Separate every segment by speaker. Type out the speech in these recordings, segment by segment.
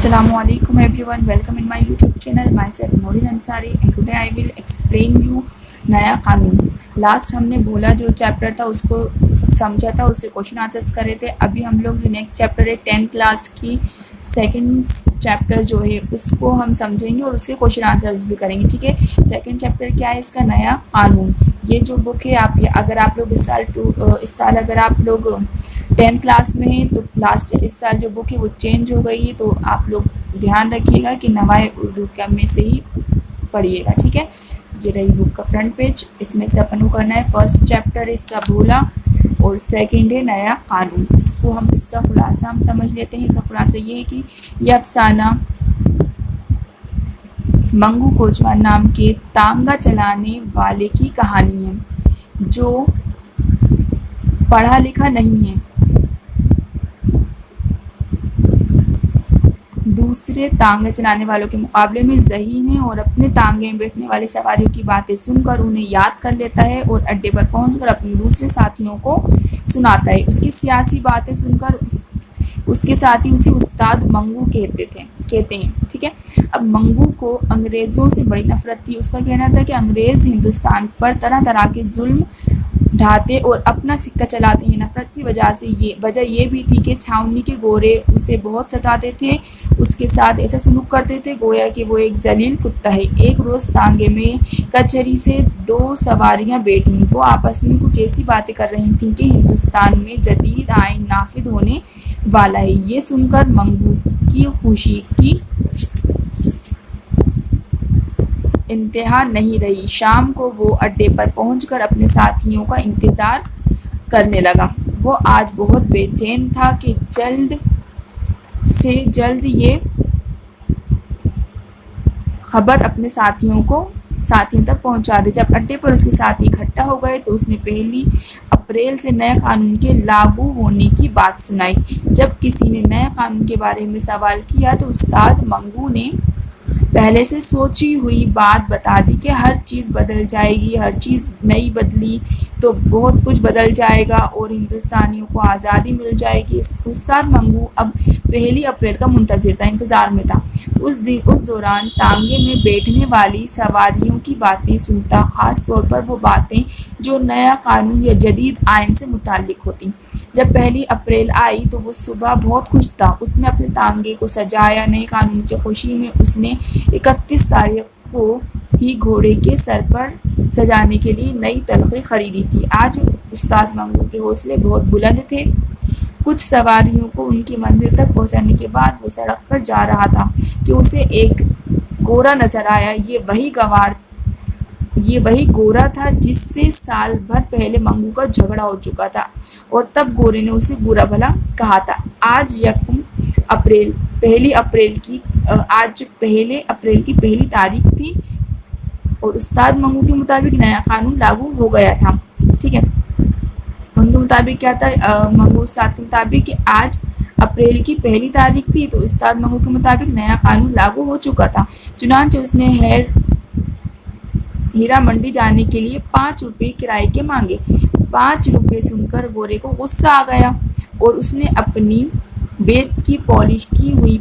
Speaker 1: Assalamu alaikum everyone, welcome in my YouTube channel. Myself Norin Ansari and today I will explain you नया कानून. Last हमने बोला जो chapter था उसको समझा था, उससे क्वेश्चन आंसर्स करे थे. अभी हम लोग जो नेक्स्ट चैप्टर है 10th क्लास की सेकंड चैप्टर जो है उसको हम समझेंगे और उसके क्वेश्चन आंसर्स भी करेंगे. ठीक है, सेकंड चैप्टर क्या है इसका? नया कानून. ये जो बुक है अगर आप लोग इस साल अगर आप लोग 10th क्लास में हैं तो इस साल जो बुक है वो चेंज हो गई है, तो आप लोग ध्यान रखिएगा कि नवाए उर्दू का में से ही पढ़िएगा. ठीक है, ये रही बुक का फ्रंट पेज. इसमें से अपन को करना है फर्स्ट चैप्टर है इसका भोला और सेकंड है नया कानून. इसका खुलासा हम समझ लेते हैं. इसका खुलासा ये है कि यह अफसाना मंगू कोचवान नाम के तांगा चलाने वाले की कहानी है जो पढ़ा लिखा नहीं है, दूसरे तांगे चलाने वालों के मुकाबले में ज़हीन है और अपने तांगे में बैठने वाले सवारियों की बातें सुनकर उन्हें याद कर लेता है और अड्डे पर पहुंचकर अपने दूसरे साथियों को सुनाता है. उसकी सियासी बातें सुनकर उसके साथी उसे उस्ताद मंगू कहते हैं. ठीक है, अब मंगू को अंग्रेज़ों से बड़ी नफरत थी. उसका कहना था कि अंग्रेज़ हिंदुस्तान पर तरह तरह के जुल्म ढाते और अपना सिक्का चलाते हैं. नफरत की वजह ये भी थी कि छावनी के गोरे उसे बहुत सताते थे, उसके साथ ऐसा सलूक करते थे गोया कि वो एक जलील कुत्ता है. एक रोज़ तांगे में कचहरी से 2 सवारियां बैठी. वो आपस में कुछ ऐसी बातें कर रही थीं कि हिंदुस्तान में जदीद आइन नाफिद होने वाला है. ये सुनकर मंगू की खुशी की इंतहा नहीं रही. शाम को वो अड्डे पर पहुंचकर अपने साथियों का इंतज़ार करने लगा. वो आज बहुत बेचैन था कि जल्द से जल्द ये खबर अपने साथियों तक पहुंचा दे. जब अड्डे पर उसके साथी इकट्ठा हो गए तो उसने 1 अप्रैल से नए कानून के लागू होने की बात सुनाई. जब किसी ने नए कानून के बारे में सवाल किया तो उस्ताद मंगू ने पहले से सोची हुई बात बता दी कि हर चीज़ बदल जाएगी. हर चीज़ नहीं बदली तो बहुत कुछ बदल जाएगा और हिंदुस्तानियों को आज़ादी मिल जाएगी. उस्ताद मंगू अब 1 अप्रैल का इंतज़ार में था. उस दौरान तांगे में बैठने वाली सवारियों की बातें सुनता, ख़ास तौर पर वो बातें जो नया कानून या जदीद आइन से मुताल्लिक होती. जब 1 अप्रैल आई तो वो सुबह बहुत खुश था. उसने अपने तांगे को सजाया. नए कानून की खुशी में उसने 31 तारीख को ही घोड़े के सर पर सजाने के लिए नई तलख़ी खरीदी थी. आज उस्ताद मंगू के हौसले बहुत बुलंद थे. कुछ सवारियों को उनकी मंजिल तक पहुंचाने के बाद वो सड़क पर जा रहा था कि उसे एक गोरा नजर आया. ये वही गोरा था जिससे साल भर पहले मंगू का झगड़ा हो चुका था और तब गोरे ने उसे बुरा भला कहा था. आज 1 अप्रैल की पहली तारीख थी और उस्ताद मंगू के मुताबिक नया कानून लागू हो गया था. ठीक है, उनके मुताबिक क्या था? मंगू उस्ताद के मुताबिक कि आज अप्रैल की 1 तारीख थी तो उस्ताद मंगू के मुताबिक नया कानून लागू हो चुका था. चुनांचे उसने हीरा मंडी जाने के लिए 5 रुपये किराए के मांगे. 5 रुपये सुनकर गोरे को गुस्सा आ गया और उसने अपनी बेत की पॉलिश की हुई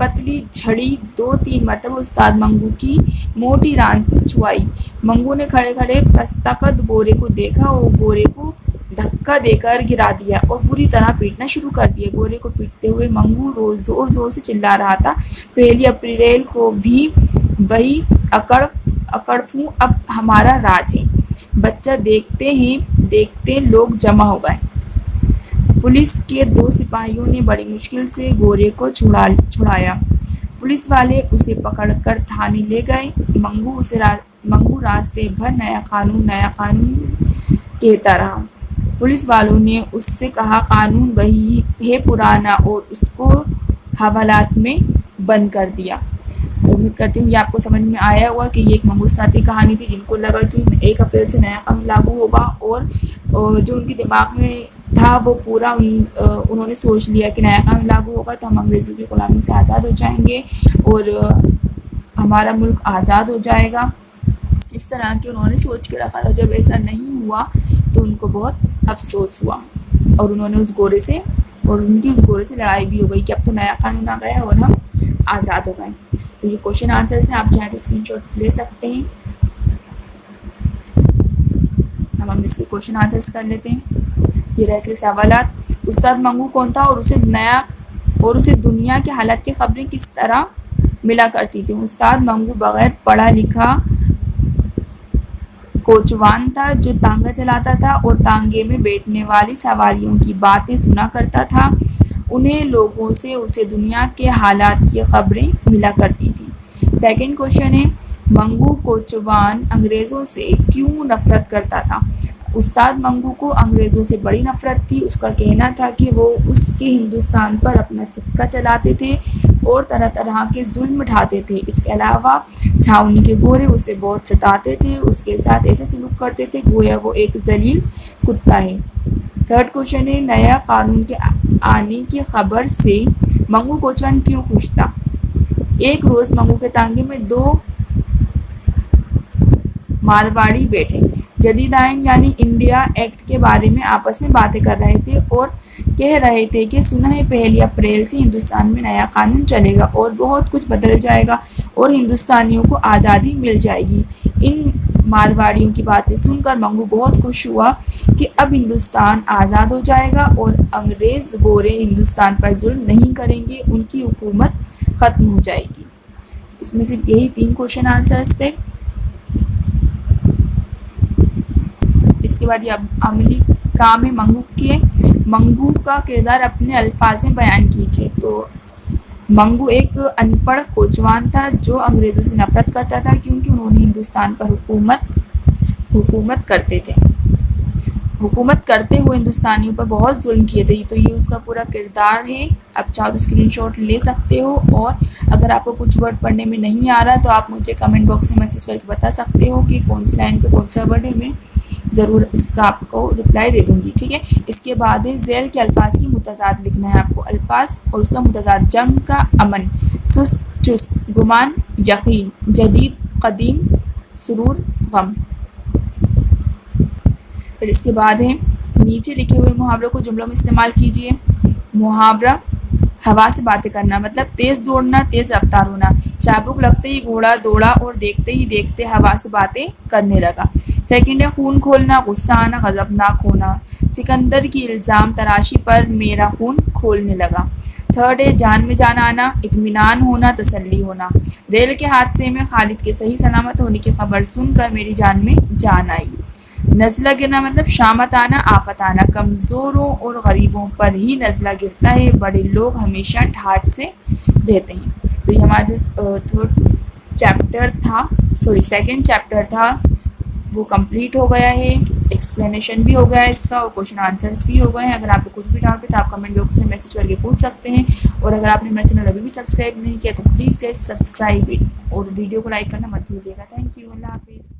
Speaker 1: पतली छड़ी 2-3 मरतबा उस्ताद मंगू की मोटी रान से छुआई. मंगू ने खड़े खड़े पस्तकद गोरे को देखा और गोरे को धक्का देकर गिरा दिया और बुरी तरह पीटना शुरू कर दिया. गोरे को पीटते हुए मंगू जोर जोर से चिल्ला रहा था, 1 अप्रैल को भी वही अकड़फू, अब हमारा राज है. बच्चा देखते लोग जमा हो गए. पुलिस के 2 सिपाहियों ने बड़ी मुश्किल से गोरे को छुड़ाया. पुलिस वाले उसे पकड़कर थाने ले गए. मंगू रास्ते भर नया कानून कहता रहा. पुलिस वालों ने उससे कहा कानून वही है पुराना और उसको हवालात में बंद कर दिया. तो उम्मीद करती हूँ ये आपको समझ में आया होगा कि ये एक मंगू उस्ताद की कहानी थी जिनको लगा कि 1 अप्रैल से नया कानून लागू होगा और जो उनके दिमाग में था वो पूरा उन्होंने सोच लिया कि नया कानून लागू होगा तो हम अंग्रेज़ों की गुलामी से आज़ाद हो जाएंगे और हमारा मुल्क आज़ाद हो जाएगा. इस तरह के उन्होंने सोच के रखा था. जब ऐसा नहीं हुआ तो उनको बहुत अफसोस हुआ और उन्होंने उनकी उस गोरे से लड़ाई भी हो गई कि अब तो नया कानून आ गया और हम آزاد ہو گئے. تو یہ کوشچن آنسرس ہیں, آپ چاہیں تو اسکرین شاٹس لے سکتے ہیں. اب ہم اس کے کوشچن آنسرس کر لیتے ہیں. یہ رہے اس کے سوالات. استاد منگو کون تھا اور اسے دنیا کے حالات کی خبریں کس طرح ملا کرتی تھی؟ استاد منگو بغیر پڑھا لکھا کوچوان تھا جو تانگا چلاتا تھا اور تانگے میں بیٹھنے والی سواریوں کی باتیں سنا کرتا تھا. انہیں لوگوں سے اسے دنیا کے حالات کی خبریں ملا کرتی تھی. سیکنڈ کوشچن ہے, منگو کوچوان انگریزوں سے کیوں نفرت کرتا تھا؟ استاد منگو کو انگریزوں سے بڑی نفرت تھی. اس کا کہنا تھا کہ وہ اس کے ہندوستان پر اپنا سکہ چلاتے تھے اور طرح طرح کے ظلم ڈھاتے تھے. اس کے علاوہ چھاؤنی کے گورے اسے بہت ستاتے تھے, اس کے ساتھ ایسے سلوک کرتے تھے گویا وہ ایک ذلیل کتا ہے. تھرڈ کوشچن ہے, نیا قانون کے آنے کی خبر سے منگو کوچوان کیوں خوش تھا؟ ایک روز منگو کے تانگے میں 2 مارواڑی بیٹھے جدید آئین یعنی انڈیا ایکٹ کے بارے میں آپس میں باتیں کر رہے تھے اور کہہ رہے تھے کہ سنا ہے 1 اپریل سے ہندوستان میں نیا قانون چلے گا اور بہت کچھ بدل جائے گا اور ہندوستانیوں کو آزادی مل جائے گی. ان مارواڑیوں کی باتیں سن کر منگو بہت خوش ہوا کہ اب ہندوستان آزاد ہو جائے گا اور انگریز گورے ہندوستان پر ظلم نہیں کریں گے, ان کی حکومت ختم ہو جائے گی. اس میں صرف یہی 3 کوشچن آنسرس تھے. اس کے بعد یہ عملی کام ہے منگو کا کردار اپنے الفاظ میں بیان کیجیے. تو منگو ایک ان پڑھ کوچوان تھا جو انگریزوں سے نفرت کرتا تھا کیونکہ انہوں نے ہندوستان پر حکومت کرتے ہوئے ہندوستانیوں پر بہت ظلم کیے تھے. تو یہ اس کا پورا کردار ہے. آپ چاہو تو اسکرین شاٹ لے سکتے ہو, اور اگر آپ کو کچھ ورڈ پڑھنے میں نہیں آ رہا تو آپ مجھے کمنٹ باکس میں میسج کر کے بتا سکتے ہو کہ کون سی لائن پہ کون سا ورڈ ہے. میں ضرور اس کا آپ کو رپلائی دے دوں گی. ٹھیک ہے. اس کے بعد ہے ذیل کے الفاظ کی متضاد لکھنا ہے آپ کو. الفاظ اور اس کا متضاد: جنگ کا امن, سست چست, گمان یقین, جدید قدیم, سرور غم. پھر اس کے بعد ہے نیچے لکھے ہوئے محاوروں کو جملوں میں استعمال کیجیے. محاورہ ہوا سے باتیں کرنا مطلب تیز دوڑنا, تیز رفتار ہونا. چابک لگتے ہی گھوڑا دوڑا اور دیکھتے ہی دیکھتے ہوا سے باتیں کرنے لگا. سیکنڈ ہے خون کھولنا, غصہ آنا, غضبناک ہونا. سکندر کی الزام تراشی پر میرا خون کھولنے لگا. تھرڈ ہے جان میں جان آنا, اطمینان ہونا, تسلی ہونا. ریل کے حادثے میں خالد کے صحیح سلامت ہونے کی خبر سن کر میری جان میں جان آئی. نزلہ گرنا مطلب شامت آنا, آفت آنا. کمزوروں اور غریبوں پر ہی نزلہ گرتا ہے, بڑے لوگ ہمیشہ ٹھاٹھ سے رہتے ہیں. تو یہ ہمارا جو سیکنڈ چیپٹر تھا وہ کمپلیٹ ہو گیا ہے. ایکسپلینیشن بھی ہو گیا ہے اس کا, اور کوشچن آنسرس بھی ہو گئے ہیں. اگر آپ کو کچھ بھی ڈاؤٹ ہے تو آپ کمنٹ باکس میں میسج کر کے پوچھ سکتے ہیں. اور اگر آپ نے میرا چینل ابھی بھی سبسکرائب نہیں کیا تو پلیز گائز سبسکرائب اور ویڈیو کو لائک کرنا مت بھولیے گا. Thank you. اللہ حافظ.